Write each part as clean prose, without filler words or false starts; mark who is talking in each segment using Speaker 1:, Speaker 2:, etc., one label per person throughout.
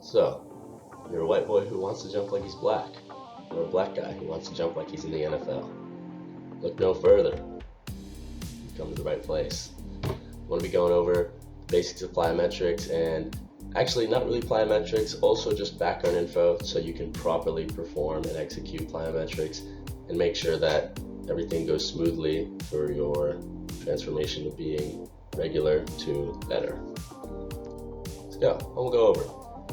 Speaker 1: So, you're a white boy who wants to jump like he's black, or a black guy who wants to jump like he's in the NFL. Look no further. You've come to the right place. I'm going to be going over the basics of plyometrics, and actually not really plyometrics, also just background info so you can properly perform and execute plyometrics and make sure that everything goes smoothly for your transformation of being regular to better. Let's go. We'll go over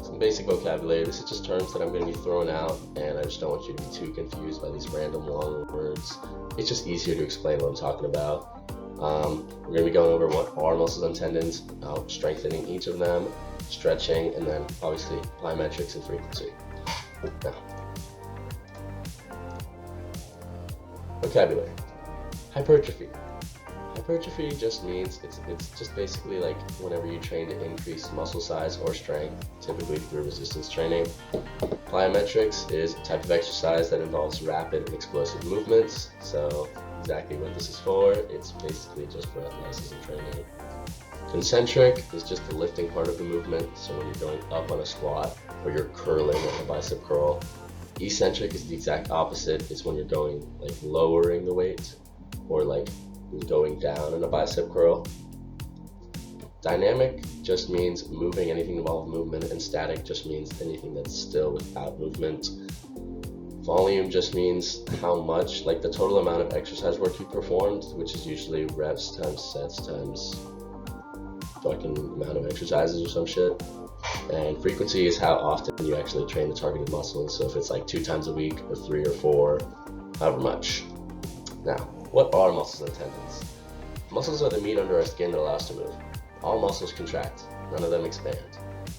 Speaker 1: some basic vocabulary. This is just terms that I'm going to be throwing out, and I just don't want you to be too confused by these random long words. It's just easier to explain what I'm talking about. We're going to be going over what are muscles and tendons, strengthening each of them, stretching, and then obviously plyometrics and frequency. Now, vocabulary. Hypertrophy. Hypertrophy just means it's just basically like whenever you train to increase muscle size or strength, typically through resistance training. Plyometrics is a type of exercise that involves rapid and explosive movements. So exactly what this is for, it's basically just for athleticism training. Concentric is just the lifting part of the movement, so when you're going up on a squat or you're curling on a bicep curl. Eccentric is the exact opposite. It's when you're going like lowering the weight or like going down in a bicep curl. Dynamic just means moving, anything involving movement, and static just means anything that's still without movement. Volume just means how much, like the total amount of exercise work you performed, which is usually reps times sets times fucking amount of exercises or some shit. And frequency is how often you actually train the targeted muscles. So if it's like 2 times a week or 3 or 4, however much. Now, what are muscles and tendons? Muscles are the meat under our skin that allow us to move. All muscles contract, none of them expand.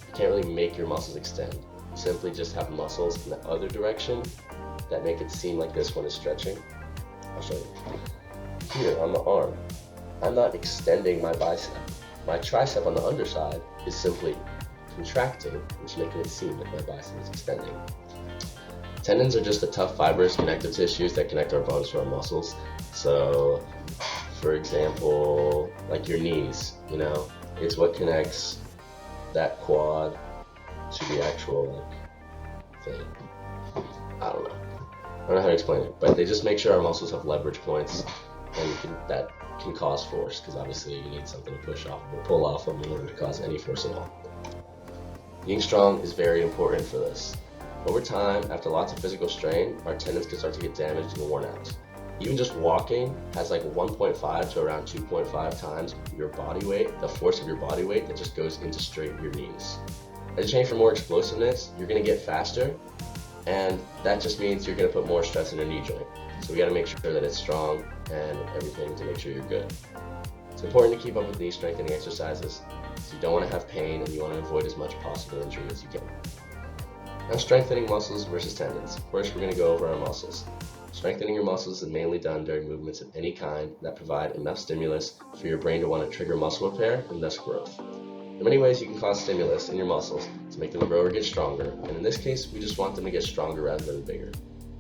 Speaker 1: You can't really make your muscles extend. You simply just have muscles in the other direction that make it seem like this one is stretching. I'll show you. Here on the arm, I'm not extending my bicep. My tricep on the underside is simply contracting, which is making it seem like my bicep is extending. Tendons are just the tough fibrous connective tissues that connect our bones to our muscles. So, for example, like your knees, it's what connects that quad to the actual thing. I don't know how to explain it, but they just make sure our muscles have leverage points, and that can cause force, because obviously you need something to push off or pull off of in order to cause any force at all. Being strong is very important for this. Over time, after lots of physical strain, our tendons can start to get damaged and worn out. Even just walking has like 1.5 to around 2.5 times your body weight, the force of your body weight that just goes into straight your knees. As you train for more explosiveness, you're going to get faster, and that just means you're going to put more stress in a knee joint. So we got to make sure that it's strong and everything to make sure you're good. It's important to keep up with knee strengthening exercises, so you don't want to have pain and you want to avoid as much possible injury as you can. Now, strengthening muscles versus tendons. First, we're going to go over our muscles. Strengthening your muscles is mainly done during movements of any kind that provide enough stimulus for your brain to want to trigger muscle repair and thus growth. There are many ways you can cause stimulus in your muscles to make them grow or get stronger, and in this case, we just want them to get stronger rather than bigger.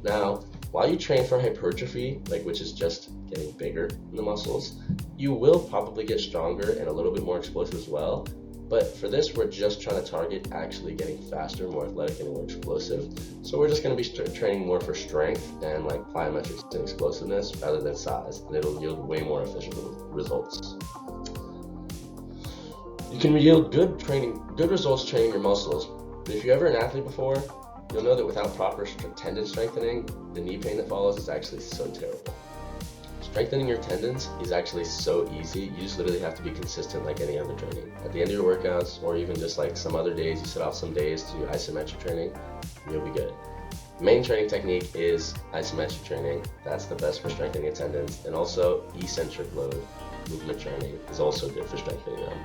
Speaker 1: Now, while you train for hypertrophy, which is just getting bigger in the muscles, you will probably get stronger and a little bit more explosive as well. But for this, we're just trying to target actually getting faster, more athletic, and more explosive. So we're just going to be training more for strength and like plyometrics and explosiveness rather than size, and it'll yield way more efficient results. You can yield good results training your muscles, but if you're ever an athlete before, you'll know that without proper tendon strengthening, the knee pain that follows is actually so terrible. Strengthening your tendons is actually so easy. You just literally have to be consistent like any other training. At the end of your workouts, or even just like some other days, you set off some days to do isometric training, and you'll be good. The main training technique is isometric training. That's the best for strengthening tendons, and also eccentric load movement training is also good for strengthening them.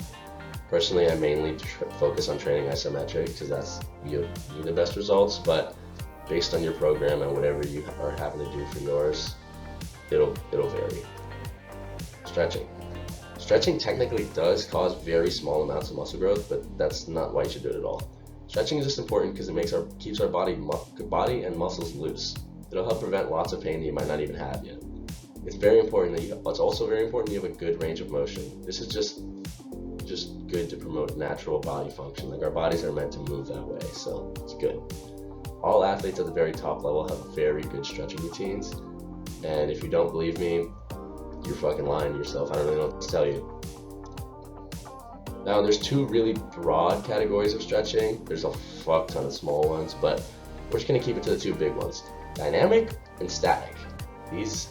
Speaker 1: Personally, I mainly focus on training isometric because that's you the best results, but based on your program and whatever you are having to do for yours, it'll vary. Stretching. Stretching technically does cause very small amounts of muscle growth, but that's not why you should do it at all. Stretching is just important because it keeps our body and muscles loose. It'll help prevent lots of pain that you might not even have yet. It's also very important you have a good range of motion. This is just good to promote natural body function. Like, our bodies are meant to move that way, so it's good. All athletes at the very top level have very good stretching routines, and if you don't believe me, you're fucking lying to yourself. I don't really know what to tell you. Now, there's two really broad categories of stretching. There's a fuck ton of small ones, but we're just gonna keep it to the two big ones: dynamic and static.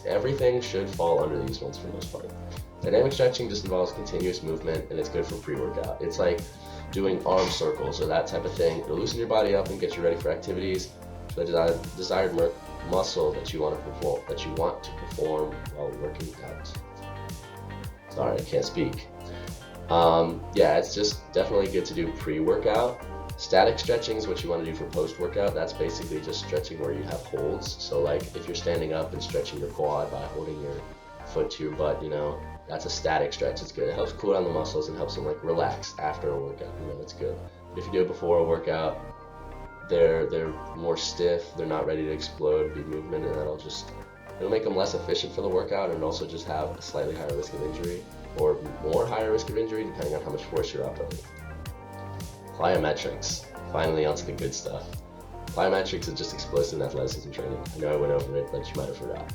Speaker 1: Everything should fall under these ones for the most part. Dynamic stretching just involves continuous movement, and it's good for pre-workout. It's like doing arm circles or that type of thing. It'll loosen your body up and get you ready for activities for the desired muscle that you want to perform while working out. Sorry, I can't speak. Yeah, it's just definitely good to do pre-workout. Static stretching is what you want to do for post-workout. That's basically just stretching where you have holds. So like if you're standing up and stretching your quad by holding your foot to your butt, that's a static stretch. It's good. It helps cool down the muscles and helps them like relax after a workout. It's good. If you do it before a workout, they're more stiff. They're not ready to explode big movement, and it'll make them less efficient for the workout, and also just have a slightly higher risk of injury, or more higher risk of injury depending on how much force you're operating. Plyometrics. Finally, onto the good stuff. Plyometrics is just explosive athleticism training. I know I went over it, but you might have forgot.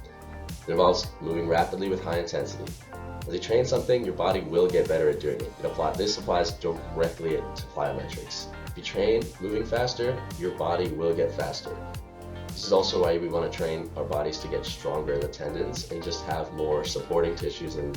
Speaker 1: It involves moving rapidly with high intensity. As you train something, your body will get better at doing it. This applies directly to plyometrics. If you train moving faster, your body will get faster. This is also why we want to train our bodies to get stronger in the tendons and just have more supporting tissues and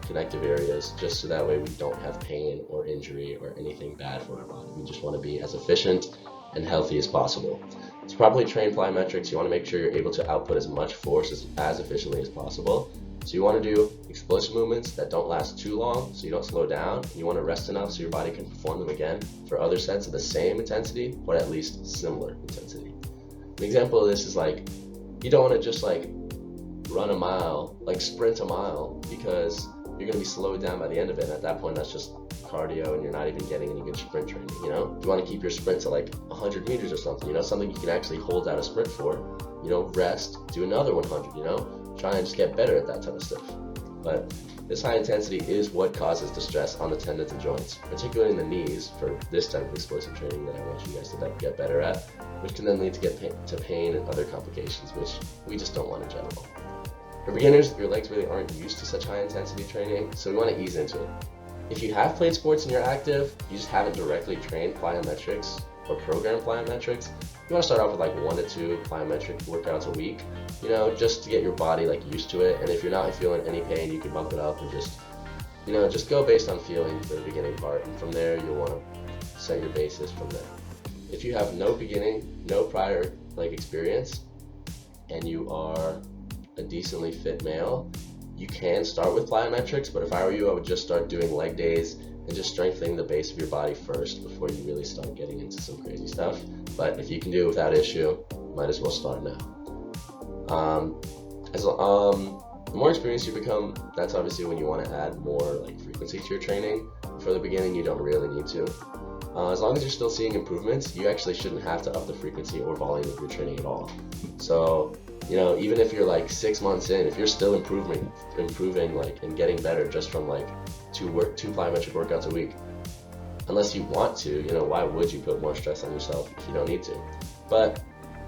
Speaker 1: connective areas, just so that way we don't have pain or injury or anything bad for our body. We just want to be as efficient and healthy as possible. To properly train plyometrics, you want to make sure you're able to output as much force as efficiently as possible. So you want to do explosive movements that don't last too long, so you don't slow down. You want to rest enough so your body can perform them again for other sets of the same intensity, but at least similar intensity. An example of this is like, you don't want to just like run a mile, like sprint a mile, because you're going to be slowed down by the end of it. And at that point, that's just cardio and you're not even getting any good sprint training, You want to keep your sprint to like 100 meters or something, something you can actually hold out a sprint for, rest, do another 100, try and just get better at that type of stuff. But this high intensity is what causes the stress on the tendons and joints, particularly in the knees for this type of explosive training that I want you guys to get better at, which can then lead to pain and other complications, which we just don't want in general. For beginners, your legs really aren't used to such high intensity training, so we want to ease into it. If you have played sports and you're active, you just haven't directly trained plyometrics or programmed plyometrics, you want to start off with like 1 to 2 plyometric workouts a week, just to get your body like used to it. And if you're not feeling any pain, you can bump it up and just go based on feeling for the beginning part. And from there, you'll want to set your basis from there. If you have no prior like experience, and you are a decently fit male, you can start with plyometrics, but if I were you, I would just start doing leg days and just strengthening the base of your body first before you really start getting into some crazy stuff. But if you can do it without issue, might as well start now. The more experienced you become, that's obviously when you want to add more like frequency to your training. For the beginning, you don't really need to. As long as you're still seeing improvements, you actually shouldn't have to up the frequency or volume of your training at all. So, even if you're like 6 months in, if you're still improving like and getting better just from like two plyometric workouts a week, unless you want to, why would you put more stress on yourself if you don't need to? But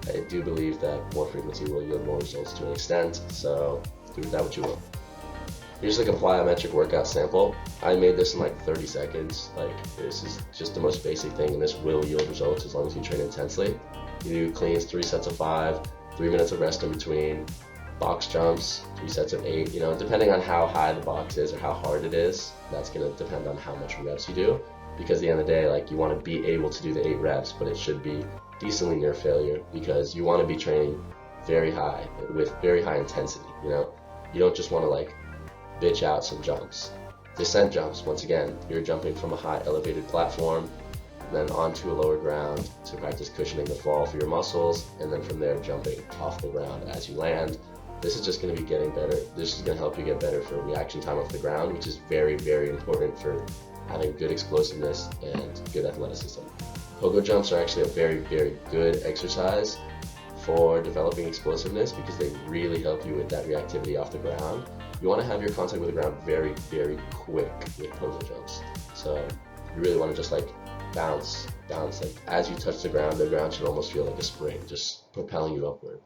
Speaker 1: I do believe that more frequency will yield more results to an extent, so do with that what you will. Here's like a plyometric workout sample. I made this in like 30 seconds. Like, this is just the most basic thing, and this will yield results as long as you train intensely. You do cleans, 3 sets of 5, 3 minutes of rest in between, box jumps, 3 sets of 8, depending on how high the box is or how hard it is, that's gonna depend on how much reps you do. Because at the end of the day, like, you wanna be able to do the 8 reps, but it should be decently near failure, because you wanna be training very high, with very high intensity, You don't just wanna like bitch out some jumps. Descent jumps, once again, you're jumping from a high elevated platform, then onto a lower ground to practice cushioning the fall for your muscles, and then from there jumping off the ground as you land. This is just going to be getting better. This is going to help you get better for reaction time off the ground, which is very, very important for having good explosiveness and good athleticism. Pogo jumps are actually a very, very good exercise for developing explosiveness because they really help you with that reactivity off the ground. You want to have your contact with the ground very, very quick with pogo jumps. So You really want to just like bounce. Like as you touch the ground should almost feel like a spring, just propelling you upward.